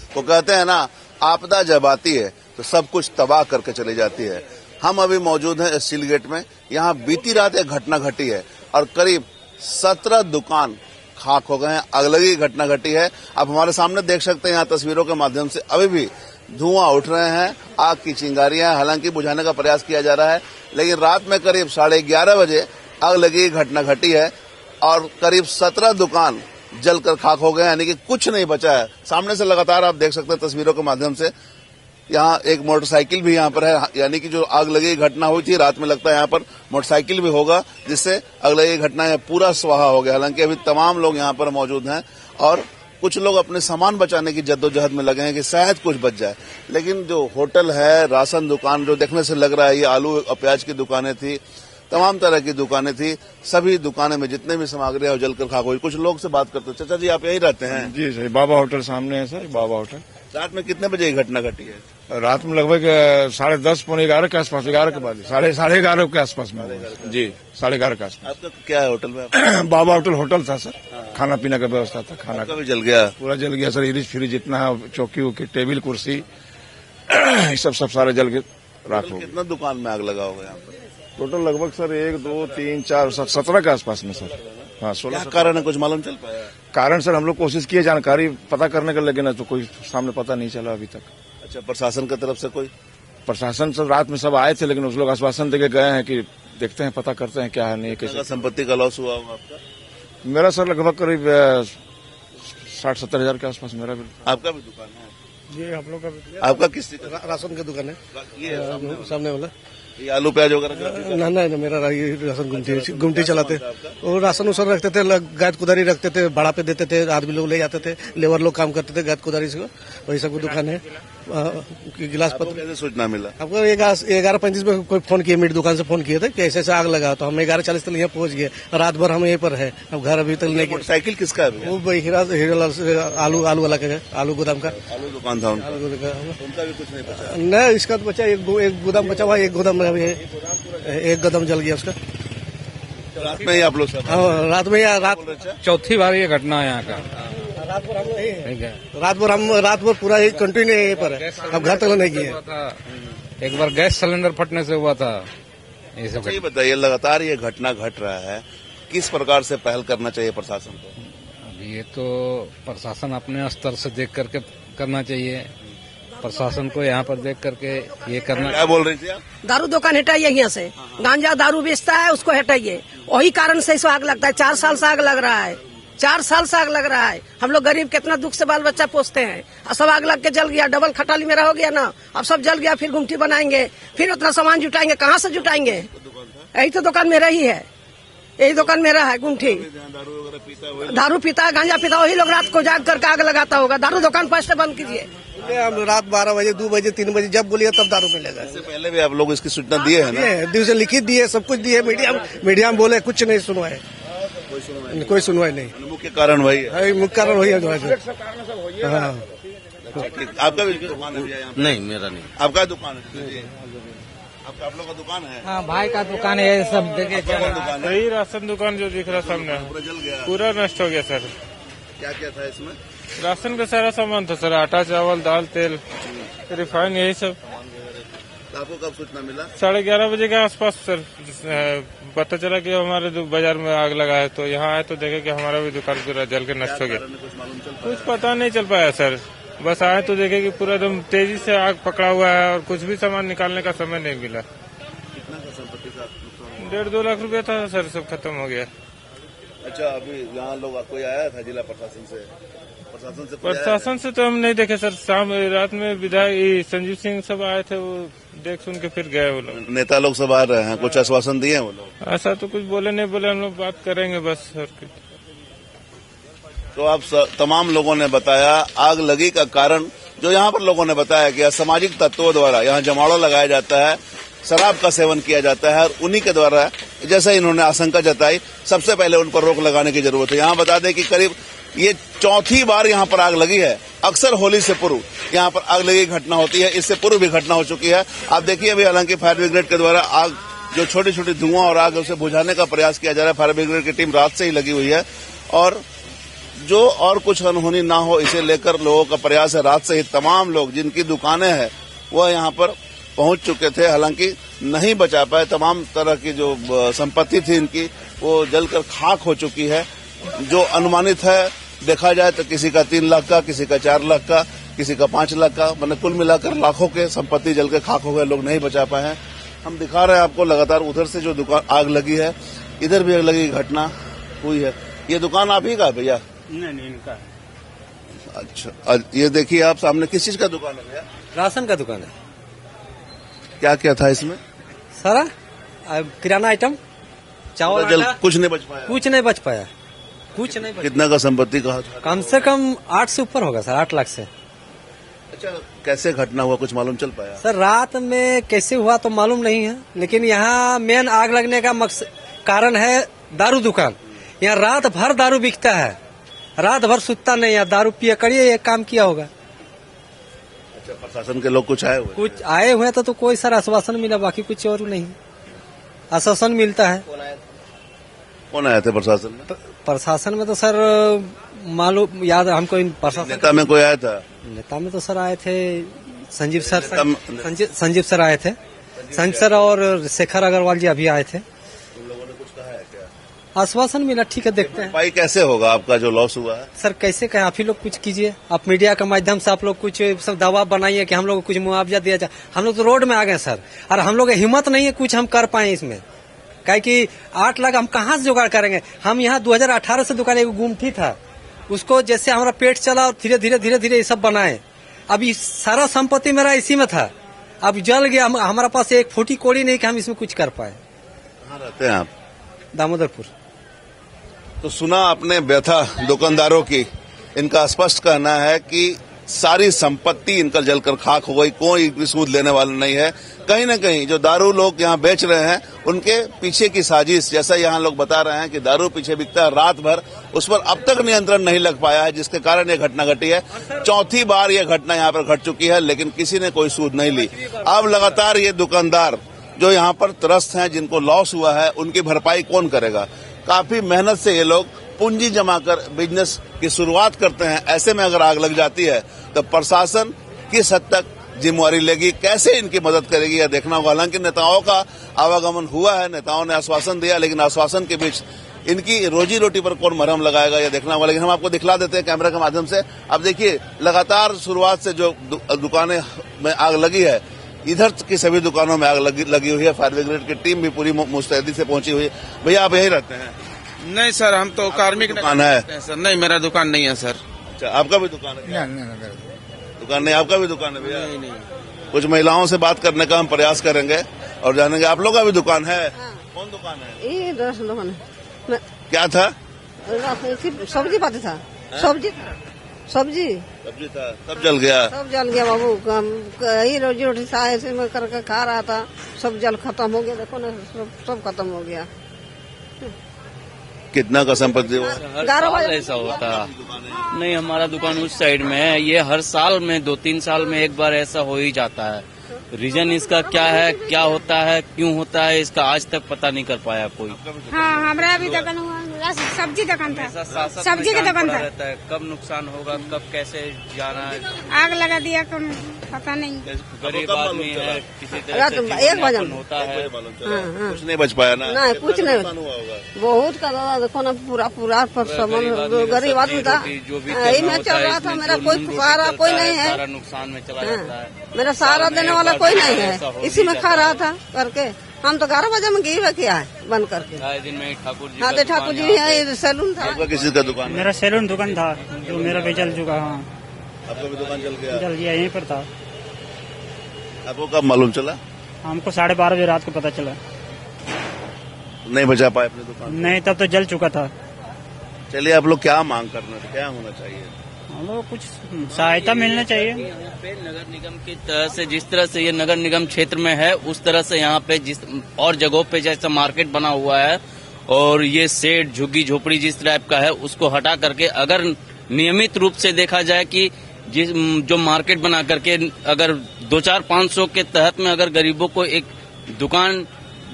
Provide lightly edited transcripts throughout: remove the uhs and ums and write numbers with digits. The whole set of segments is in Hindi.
वो कहते हैं ना, आपदा जब आती है तो सब कुछ तबाह करके चली जाती है। हम अभी मौजूद हैं स्टील गेट में। यहाँ बीती रात एक घटना घटी है और करीब 17 दुकान खाक हो गए हैं। अगलगी घटना घटी है। आप हमारे सामने देख सकते हैं, यहाँ तस्वीरों के माध्यम से अभी भी धुआं उठ रहे हैं, आग की चिंगारियां। हालांकि बुझाने का प्रयास किया जा रहा है, लेकिन रात में करीब 11:30 बजे अगलगी घटना घटी है और करीब 17 दुकान जलकर खाक हो गए, यानी कि कुछ नहीं बचा है। सामने से लगातार आप देख सकते हैं तस्वीरों के माध्यम से। यहाँ एक मोटरसाइकिल भी यहाँ पर है, यानी कि जो आग लगी घटना हुई थी रात में, लगता है यहाँ पर मोटरसाइकिल भी होगा, जिससे आग लगी घटना पूरा स्वाहा हो गया। हालांकि अभी तमाम लोग यहाँ पर मौजूद हैं और कुछ लोग अपने सामान बचाने की जद्दोजहद में लगे हैं कि शायद कुछ बच जाए। लेकिन जो होटल है, राशन दुकान, जो देखने से लग रहा है ये आलू और प्याज की दुकानें थी, तमाम तरह की दुकानें थी, सभी दुकानें में जितने भी सामग्री है जलकर खाक हुई। कुछ लोग से बात करते हैं। चाचा जी, आप यही रहते हैं? जी सर, बाबा होटल सामने है सर, बाबा होटल। रात में कितने बजे ये घटना घटी है? रात में लगभग 10:30 पौने 11 के आसपास, 11 के बाद, 11:30 के आसपास में जी, 11:30 के आसपास। आपका क्या है होटल में? बाबा होटल था सर, खाना पीना का व्यवस्था था। खाना का भी जल गया? पूरा जल गया सर। इरिज फ्रिज जितना चौकी उकी, टेबल कुर्सी सब सारे जल के राख हो गए। कितना दुकान में आग लगा होगा यहाँ पर? टोटल लगभग सर 1, 2, 3, 4, 17 के आसपास में सर। हाँ, 16 कारण है, कुछ मालूम चल पाया? कारण सर हम लोग कोशिश किए जानकारी पता करने का, लेकिन तो कोई सामने पता नहीं चला अभी तक। अच्छा, प्रशासन की तरफ से कोई? प्रशासन सर रात में सब आए थे, लेकिन उस लोग आश्वासन देके गए हैं कि देखते हैं, पता करते हैं क्या है नहीं। कैसे संपत्ति का लॉस हुआ होगा आपका? मेरा सर लगभग करीब 60-70 हजार के आसपास मेरा भी। आपका भी दुकान है? जी, आप लोग का भी। आपका किस चीज? राशन की दुकान है, ये सामने वाला। ये आलू प्याज वगैरह? नहीं, मेरा राशन गुमटी चलाते। और राशन उसन रखते थे, गाय कुदारी रखते थे, भाड़ा पे देते थे, आदमी लोग ले जाते थे, लेबर लोग काम करते थे गाय कुदारी से। वही सब की दुकान है। गिलास पत्र कैसे सूचना मिला आपको? 11:35 में कोई फोन किए, मीट दुकान से फोन किए थे कि ऐसे ऐसे आग लगा, तो हम 11:40 तक यहाँ पहुंच गए। रात भर हम यहीं पर है, अब घर अभी तक नहीं गए। साइकिल किसका है? वो आलू वाला का, आलू गोदाम का आलू दुकान था उनका भी कुछ नहीं बचा? नहीं, इसका तो बचा एक गोदाम बचा हुआ, एक गोदाम में अभी एक गोदाम जल गया उसका। रात में ही आप लोग? रात में या रात चौथी बार ये घटना है यहाँ का। रात भर पूरा कंटिन्यू यहीं पर है, अब घर तक नहीं किए। एक बार गैस सिलेंडर फटने से हुआ था ये सब। ये बताइए, लगातार ये घटना घट रहा है, किस प्रकार से पहल करना चाहिए प्रशासन को? अभी ये तो प्रशासन अपने स्तर से देख करके करना चाहिए। प्रशासन को यहाँ पर देख करके ये करना। क्या बोल रही थी आप? दारू दुकान हटाइए यहाँ से, गांजा दारू बेचता है उसको हटाइए। वही कारण से इसको आग लगता है। 4 साल से आग लग रहा है, 4 साल से आग लग रहा है। हम लोग गरीब कितना दुख से बाल बच्चा पोसते हैं, और सब आग लग के जल गया। डबल खटाली मेरा हो गया ना, अब सब जल गया। फिर गुमटी बनाएंगे, फिर उतना सामान जुटाएंगे, कहाँ से जुटाएंगे? यही तो दुकान मेरा ही है, यही दुकान मेरा है गुमठी। दारू पीता है, गांजा पीता, वही लोग रात को जाग करके आग लगाता होगा। दारू दुकान फर्स्ट बंद कीजिए। हम रात 12 बजे, 2 बजे, 3 बजे जब बोलिए तब दारू मिलेगा। इससे पहले भी आप लोग इसकी सूचना दिए है ना? दिवस लिखित दिए, सब कुछ दिए, मीडिया में बोले, कुछ नहीं सुनवाए, कोई सुनवाई नहीं। मुख्य कारण वही है? मुख्य कारण वही है। हाँ, आपका भी दुकान है? नहीं, मेरा नहीं। आपका दुकान है? आप लोग का दुकान है? हाँ, भाई का दुकान है। सब देखिए, वही राशन दुकान जो दिख रहा सामने पूरा जल गया, पूरा नष्ट हो गया सर। क्या क्या था इसमें? राशन का सारा सामान था सर, आटा, चावल, दाल, तेल, रिफाइन, यही सब। आपको कब सूचना मिला? 11:30 बजे के आसपास सर पता चला कि हमारे बाजार में आग लगा है। तो यहाँ आए तो देखे कि हमारा भी दुकान पूरा जल के नष्ट हो गया। कुछ पता नहीं चल पाया सर, बस आए तो देखे कि पूरा एकदम तेजी से आग पकड़ा हुआ है और कुछ भी सामान निकालने का समय नहीं मिला। कितना का संपत्ति का नुकसान? 1.5-2 लाख रुपया था सर, सब खत्म हो गया। अच्छा, अभी यहाँ लोग कोई आया था जिला प्रशासन से? प्रशासन से तो हम नहीं देखे सर। शाम रात में विधायक संजीव सिंह सब आए थे, वो देख सुन के फिर गए। वो लोग नेता लोग सब आ रहे हैं, कुछ आश्वासन दिए वो लोग? ऐसा तो कुछ बोले नहीं, बोले हम लोग बात करेंगे बस। तो आप तमाम लोगों ने बताया आग लगी का कारण, जो यहाँ पर लोगों ने बताया कि असामाजिक तत्वों द्वारा यहाँ जमावड़ा लगाया जाता है, शराब का सेवन किया जाता है और उन्हीं के द्वारा, जैसा इन्होंने आशंका जताई, सबसे पहले उन पर रोक लगाने की जरूरत है। यहाँ बता दें कि करीब ये 4थी बार यहाँ पर आग लगी है अक्सर होली से पूर्व यहाँ पर आग लगी घटना होती है। इससे पूर्व भी घटना हो चुकी है। आप देखिए अभी हालांकि फायर ब्रिगेड के द्वारा आग जो छोटी छोटी धुआं और आग उसे बुझाने का प्रयास किया जा रहा है। फायर ब्रिगेड की टीम रात से ही लगी हुई है और जो और कुछ अनहोनी ना हो इसे लेकर लोगों का प्रयास है। रात से ही तमाम लोग जिनकी दुकानें हैं वह यहाँ पर पहुंच चुके थे, हालांकि नहीं बचा पाए। तमाम तरह की जो संपत्ति थी इनकी वो जलकर खाक हो चुकी है। जो अनुमानित है देखा जाए तो किसी का 3 लाख का, किसी का 4 लाख का, किसी का 5 लाख का, मतलब कुल मिलाकर लाखों के संपत्ति जल के खाक हो गए, लोग नहीं बचा पाए हैं। हम दिखा रहे हैं आपको लगातार उधर से जो दुकान आग लगी है, इधर भी आग लगी घटना हुई है। ये दुकान आप ही का भैया? नहीं इनका। अच्छा, ये देखिए आप सामने किस चीज का दुकान है भैया? राशन का दुकान है। क्या क्या था इसमें? सारा किराना आइटम, चावल, जल आटा, कुछ नहीं बच पाया। कुछ नहीं बच पाया, कुछ नहीं बच। कितना का संपत्ति कहा था? कम से कम 8 से ऊपर होगा सर, 8 लाख से। अच्छा, कैसे घटना हुआ कुछ मालूम चल पाया? सर रात में कैसे हुआ तो मालूम नहीं है, लेकिन यहाँ मेन आग लगने का कारण है दारू दुकान। यहाँ रात भर दारू बिकता है, रात भर सुतता नहीं है, दारू पिए करिए ये काम किया होगा। अच्छा, प्रशासन के लोग कुछ आए हुए? कुछ आए हुए तो कोई सर आश्वासन मिला, बाकी कुछ और नहीं। आश्वासन मिलता है। कौन आए थे प्रशासन में? प्रशासन में तो सर मालूम याद हमको, इन प्रशासन नेता में कोई आया था? नेता में तो सर आए थे संजीव सर, संजीव सर आए थे, संजीव सर और शेखर अग्रवाल जी अभी आए थे। उन लोगों ने कुछ कहा है क्या? आश्वासन मिला, ठीक है देखते हैं। भरपाई कैसे होगा आपका जो लॉस हुआ है? सर कैसे कहें, आप ही लोग कुछ कीजिए, आप मीडिया के माध्यम से आप लोग कुछ सब दबाव बनाइए कि हम लोग को कुछ मुआवजा दिया जाए। हम लोग तो रोड में आ गए सर, और हम लोग हिम्मत नहीं है कुछ हम कर पाए इसमें, काहे कि 8 लाख हम कहाँ से जुगाड़ करेंगे। हम यहाँ 2018 से दुकान एक गुमठी था, उसको जैसे हमारा पेट चला और धीरे धीरे ये सब बनाए। अब ये सारा संपत्ति मेरा इसी में था, अब जल गया। हमारे पास एक फूटी कोड़ी नहीं कि हम इसमें कुछ कर पाए। कहाँ रहते हैं आप? दामोदरपुर। तो सुना आपने व्यथा दुकानदारों की। इनका स्पष्ट कहना है कि सारी संपत्ति इनका जलकर खाक हो गई, कोई सूद लेने वाला नहीं है। कहीं न कहीं जो दारू लोग यहाँ बेच रहे हैं उनके पीछे की साजिश, जैसा यहाँ लोग बता रहे हैं कि दारू पीछे बिकता है रात भर, उस पर अब तक नियंत्रण नहीं लग पाया है, जिसके कारण ये घटना घटी है। चौथी बार ये घटना यहाँ पर घट चुकी है, लेकिन किसी ने कोई सूद नहीं ली। अब लगातार ये दुकानदार जो यहाँ पर त्रस्त हैं, जिनको लॉस हुआ है, उनकी भरपाई कौन करेगा? काफी मेहनत से ये लोग पूंजी जमा कर बिजनेस की शुरुआत करते हैं। ऐसे में अगर आग लग जाती है तो प्रशासन किस हद तक जिम्मेवारी लेगी, कैसे इनकी मदद करेगी, यह देखना होगा। हालांकि नेताओं का आवागमन हुआ है, नेताओं ने आश्वासन दिया, लेकिन आश्वासन के बीच इनकी रोजी रोटी पर कौन मरहम लगाएगा यह देखना होगा। लेकिन हम आपको दिखला देते हैं कैमरा के माध्यम से। अब देखिए लगातार शुरुआत से जो दुकानें में आग लगी है, इधर की सभी दुकानों में आग लगी हुई है। फायर ब्रिगेड की टीम भी पूरी मुस्तैदी से पहुंची हुई है। भैया आप यही रहते हैं? नहीं सर, हम तो कार्मिक दुकान है सर। नहीं, मेरा दुकान नहीं है सर। अच्छा, आपका भी दुकान है क्या? नहीं, दुकान नहीं, आपका भी दुकान है भैया? नहीं। कुछ महिलाओं से बात करने का हम प्रयास करेंगे और जानेंगे। आप लोग का भी दुकान है? कौन दुकान है? ये 10 दुकान है। क्या था? सब्जी पाते था, सब्जी था, सब जल गया। सब जल गया बाबू। यही रोजी रोटी था, ऐसे में करके खा रहा था, सब जल खत्म हो गया। देखो ना, सब खत्म हो गया। कितना का संपत्ति हुआ? हर साल ऐसा होता नहीं, हमारा दुकान उस साइड में है। ये हर साल में 2-3 साल में एक बार ऐसा हो ही जाता है। रीजन इसका क्या है, क्या होता है, क्यों होता है, इसका आज तक पता नहीं कर पाया कोई। हाँ, हमारा भी दुकान हुआ, सब्जी दुकान था, सब्जी का दुकान था। रहता है कब नुकसान होगा, कब कैसे जाना है, आग लगा दिया, पता नहीं। गरीब आदमी है, किसी तरह से एक वजन होता है। कुछ नहीं बच पाया ना? नहीं, कुछ नहीं। बहुत का दादा देखो ना, पूरा सामान गरीब आदमी था, यही में चल रहा था। मेरा कोई सहारा कोई नहीं है, सारा नुकसान में चला जाता है। मेरा सहारा देने वाला कोई नहीं है, इसी में खा रहा था करके। हम तो 11 बजे में गई किया है बंद करके। दिन में ठाकुर जी, हाँ तो ठाकुर जी है, सैलून था। आपका किसी का दुकान? मेरा सैलून दुकान था, जो मेरा भी जल चुका। हाँ, आपका भी दुकान जल गया? जल गया, यहीं पर था। आपको कब मालूम चला? हमको 12:30 बजे रात को पता चला। नहीं बचा पाए अपनी दुकान? नहीं, तब तो जल चुका था। चलिए, आप लोग क्या मांग करना, क्या होना चाहिए? हम लोग कुछ सहायता मिलना चाहिए। यहाँ पे नगर निगम की तरह से, जिस तरह से ये नगर निगम क्षेत्र में है, उस तरह से यहाँ पे जिस और जगहों पे जैसा मार्केट बना हुआ है और ये शेड, झुग्गी झोपड़ी जिस टाइप का है, उसको हटा करके अगर नियमित रूप से देखा जाए कि जो मार्केट बना करके अगर 2-4-500 के तहत में अगर गरीबों को एक दुकान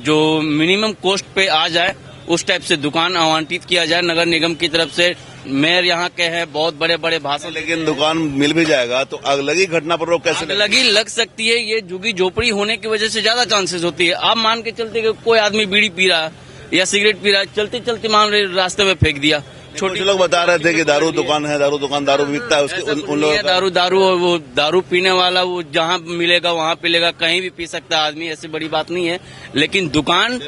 जो मिनिमम कॉस्ट पे आ जाए उस टाइप से दुकान आवंटित किया जाए नगर निगम की तरफ से। मेयर यहाँ के हैं, बहुत बड़े बड़े भाषण, लेकिन दुकान मिल भी जाएगा तो अगलगी घटना पर रोक कैसे अगलगी लग सकती है। ये झुग्गी झोपड़ी होने की वजह से ज्यादा चांसेस होती है। आप मान के चलते कि कोई आदमी बीड़ी पी रहा या सिगरेट पी रहा है, चलते चलते मान रहे रास्ते में फेंक दिया। छोटे लोग बता रहे थे कि दारू दुकान है, दारू दुकान दारू बिकता है, उसके उन लोगों दारू और वो दारू पीने वाला वो जहाँ मिलेगा वहाँ पिलेगा, कहीं भी पी सकता है आदमी, ऐसी बड़ी बात नहीं है। लेकिन दुकान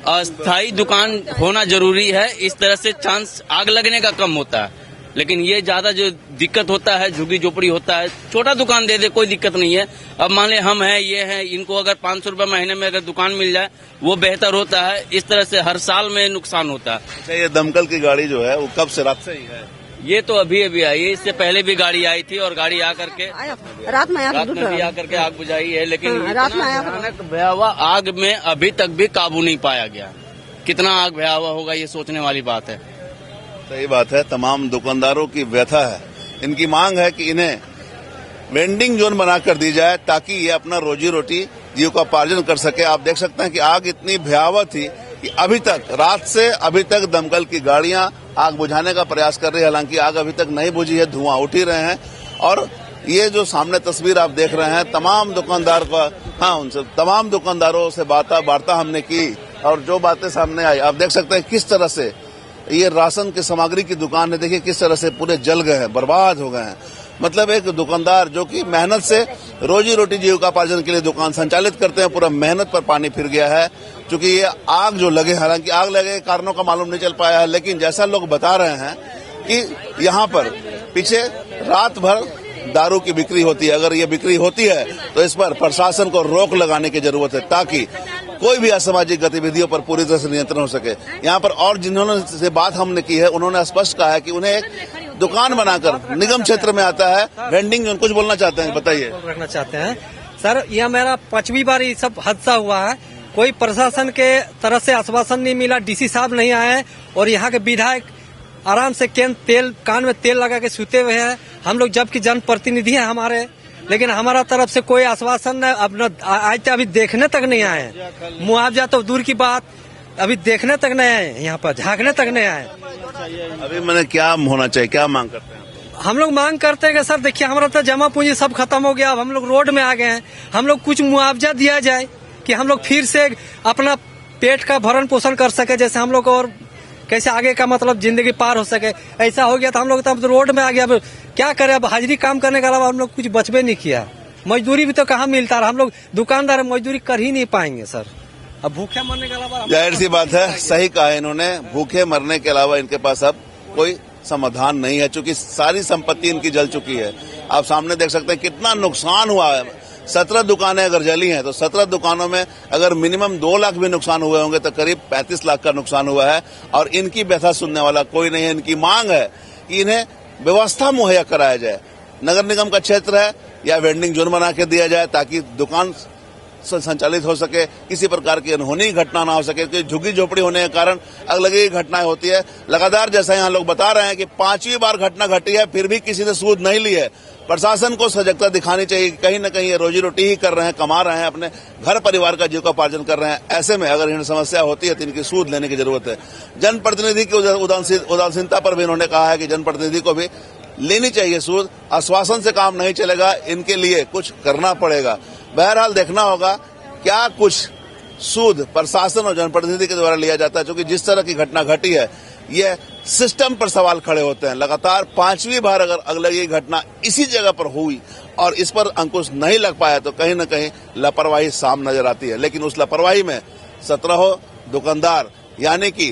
अस्थायी दुकान होना जरूरी है, इस तरह से चांस आग लगने का कम होता है। लेकिन ये ज्यादा जो दिक्कत होता है झुग्गी झोपड़ी होता है, छोटा दुकान दे दे कोई दिक्कत नहीं है। अब मान ले हम हैं, ये हैं, इनको अगर 500 रुपए महीने में अगर दुकान मिल जाए वो बेहतर होता है। इस तरह से हर साल में नुकसान होता है। अच्छा, ये दमकल की गाड़ी जो है वो कब से रात से ही है? ये तो अभी अभी आई है, इससे पहले भी गाड़ी आई थी और गाड़ी आकर के रात में भी आकर के आग बुझाई है। लेकिन भयानक भयावह आग में अभी तक भी काबू नहीं पाया गया। कितना आग भयावह होगा ये सोचने वाली बात है। सही बात है, तमाम दुकानदारों की व्यथा है। इनकी मांग है कि इन्हें वेंडिंग जोन बनाकर दी जाए ताकि ये अपना रोजी रोटी जीविकोपार्जन कर सके। आप देख सकते हैं कि आग इतनी भयावह थी कि अभी तक रात से अभी तक दमकल की गाड़ियां आग बुझाने का प्रयास कर रही है। हालांकि आग अभी तक नहीं बुझी है, धुआं उठ ही रहे हैं। और ये जो सामने तस्वीर आप देख रहे हैं, तमाम दुकानदार का उनसे तमाम दुकानदारों से वार्ता हमने की और जो बातें सामने आई, आप देख सकते हैं किस तरह से ये राशन की सामग्री की दुकान है। देखिए किस तरह से पूरे जल गए हैं, बर्बाद हो गए हैं। मतलब एक दुकानदार जो कि मेहनत से रोजी रोटी जीविकोपार्जन के लिए दुकान संचालित करते हैं, पूरा मेहनत पर पानी फिर गया है। क्योंकि ये आग जो लगे, हालांकि आग लगे कारणों का मालूम नहीं चल पाया है, लेकिन जैसा लोग बता रहे हैं कि यहाँ पर पीछे रात भर दारू की बिक्री होती है। अगर ये बिक्री होती है तो इस पर प्रशासन को रोक लगाने की जरूरत है ताकि कोई भी असामाजिक गतिविधियों पर पूरी तरह से नियंत्रण हो सके। यहाँ पर और जिन्होंने से बात हमने की है उन्होंने स्पष्ट कहा है कि उन्हें एक दुकान बनाकर निगम क्षेत्र में आता है वेंडिंग जोन। कुछ बोलना चाहते हैं, बताइए। रखना चाहते हैं सर, यह मेरा 5वीं बार ये सब हादसा हुआ है। कोई प्रशासन के तरफ से आश्वासन नहीं मिला, डीसी साहब नहीं आए और यहाँ के विधायक आराम से कान में तेल लगा के सूते हुए हैं। हम लोग जबकि जनप्रतिनिधि हैं हमारे, लेकिन हमारा तरफ से कोई आश्वासन नहीं। अब आज तक अभी देखने तक नहीं आए। मुआवजा तो दूर की बात, अभी देखने तक नहीं आए, यहाँ पर झांकने तक नहीं आए। अभी मैंने क्या होना चाहिए, क्या मांग करते हैं? हम लोग मांग करते हैं कि सर देखिए हमारा तो जमा पूंजी सब खत्म हो गया, अब हम लोग रोड में आ गए हैं। हम लोग कुछ मुआवजा दिया जाए कि हम लोग फिर से अपना पेट का भरण पोषण कर सके, जैसे हम लोग और कैसे आगे का मतलब जिंदगी पार हो सके। ऐसा हो गया तो हम लोग तो रोड में आ गया। अब क्या करें, अब हाजिरी काम करने के अलावा हम लोग कुछ बचबे नहीं किया। मजदूरी भी तो कहाँ मिलता है, हम लोग दुकानदार मजदूरी कर ही नहीं पाएंगे सर। अब भूखे मरने के अलावा जाहिर सी बात है, सही कहा इन्होंने, भूखे मरने के अलावा इनके पास अब कोई समाधान नहीं है, क्योंकि सारी संपत्ति इनकी जल चुकी है। आप सामने देख सकते हैं कितना नुकसान हुआ है। 17 दुकानें अगर जली हैं तो 17 दुकानों में अगर मिनिमम 2 लाख भी नुकसान हुए होंगे तो करीब 35 लाख का नुकसान हुआ है। और इनकी व्यथा सुनने वाला कोई नहीं है। इनकी मांग है कि इन्हें व्यवस्था मुहैया कराया जाए। नगर निगम का क्षेत्र है या वेंडिंग जोन बना के दिया जाए ताकि दुकान संचालित हो सके, किसी प्रकार की अनहोनी घटना ना हो सके। क्योंकि झुग्गी झोपड़ी होने के कारण अगलगी घटनाएं होती है लगातार। जैसा यहाँ लोग बता रहे हैं कि 5वीं बार घटना घटी है, फिर भी किसी ने सूद नहीं ली है। प्रशासन को सजगता दिखानी चाहिए कि कहीं न कहीं ये रोजी रोटी ही कर रहे हैं, कमा रहे हैं, अपने घर परिवार का जीविकोपार्जन कर रहे हैं। ऐसे में अगर इन्हें समस्या होती है तो इनकी सूद लेने की जरूरत है। जनप्रतिनिधि की उदासीनता पर भी इन्होंने कहा है कि जनप्रतिनिधि को भी लेनी चाहिए सूद। आश्वासन से काम नहीं चलेगा, इनके लिए कुछ करना पड़ेगा। बहरहाल देखना होगा क्या कुछ सूद प्रशासन और जनप्रतिनिधि के द्वारा लिया जाता है, क्योंकि जिस तरह की घटना घटी है ये सिस्टम पर सवाल खड़े होते हैं। लगातार 5वीं बार अगर अगली घटना इसी जगह पर हुई और इस पर अंकुश नहीं लग पाया तो कहीं न कहीं लापरवाही सामने नजर आती है। लेकिन उस लापरवाही में 17 दुकानदार यानी कि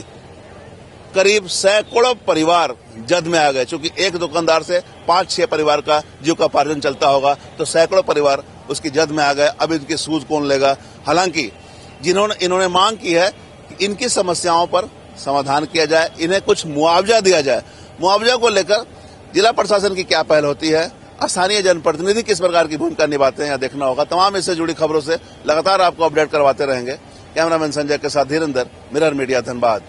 करीब सैकड़ों परिवार जद में आ गए। क्योंकि एक दुकानदार से 5-6 परिवार का जीविकोपार्जन चलता होगा तो सैकड़ों परिवार उसकी जद में आ गए। अब इनकी सूद कौन लेगा? हालांकि इन्होंने मांग की है कि इनकी समस्याओं पर समाधान किया जाए, इन्हें कुछ मुआवजा दिया जाए। मुआवजा को लेकर जिला प्रशासन की क्या पहल होती है, स्थानीय जनप्रतिनिधि किस प्रकार की भूमिका निभाते हैं, यह देखना होगा। तमाम इससे जुड़ी खबरों से लगातार आपको अपडेट करवाते रहेंगे। कैमरामैन संजय के साथ धीरेन्द्र, मिरर मीडिया, धनबाद।